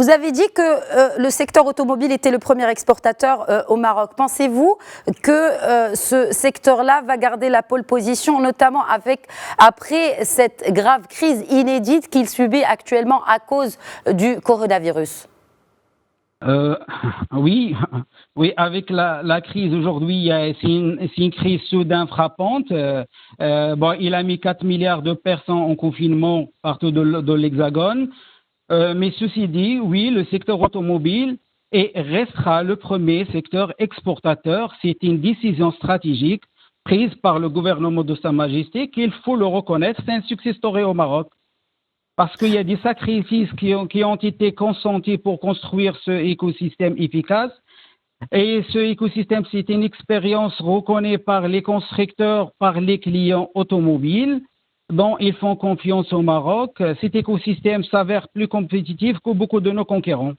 Vous avez dit que le secteur automobile était le premier exportateur au Maroc. Pensez-vous que ce secteur-là va garder la pole position, notamment après cette grave crise inédite qu'il subit actuellement à cause du coronavirus? Oui, oui, avec la crise aujourd'hui, c'est une crise soudaine frappante. Bon, il a mis 4 milliards de personnes en confinement partout de l'Hexagone. Mais ceci dit, oui, le secteur automobile restera le premier secteur exportateur. C'est une décision stratégique prise par le gouvernement de Sa Majesté qu'il faut le reconnaître. C'est un success story au Maroc. Parce qu'il y a des sacrifices qui ont été consentis pour construire ce écosystème efficace. Et ce écosystème, c'est une expérience reconnue par les constructeurs, par les clients automobiles, dont ils font confiance au Maroc. Cet écosystème s'avère plus compétitif que beaucoup de nos concurrents.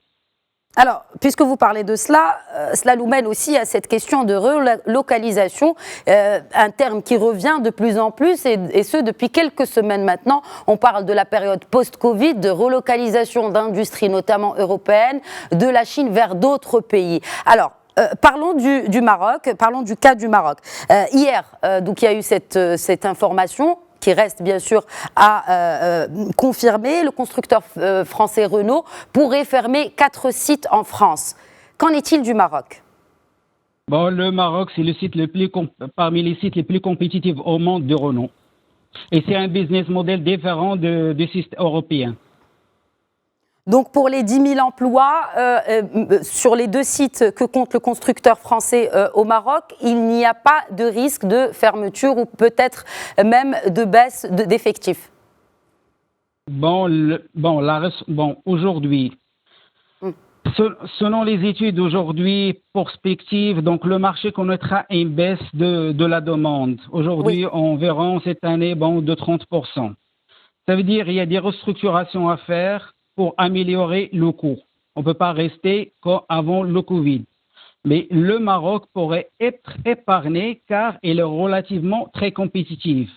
Alors, puisque vous parlez de cela, cela nous mène aussi à cette question de relocalisation, un terme qui revient de plus en plus, et ce depuis quelques semaines maintenant. On parle de la période post-Covid, de relocalisation d'industries, notamment européennes, de la Chine vers d'autres pays. Alors, parlons du Maroc, parlons du cas du Maroc. Hier, donc il y a eu cette information qui reste bien sûr à confirmer. Le constructeur français Renault pourrait fermer 4 sites en France. Qu'en est-il du Maroc? Bon, le Maroc, c'est le site parmi les sites les plus compétitifs au monde de Renault. Et c'est un business model différent du système européen. Donc pour les 10 000 emplois sur les 2 sites que compte le constructeur français au Maroc, il n'y a pas de risque de fermeture ou peut-être même de baisse d'effectifs. Aujourd'hui, selon les études aujourd'hui, prospectives, donc le marché connaîtra une baisse de la demande. Aujourd'hui, on verra cette année de 30%. Ça veut dire qu'il y a des restructurations à faire pour améliorer le coût. On ne peut pas rester comme avant le Covid. Mais le Maroc pourrait être épargné car il est relativement très compétitif.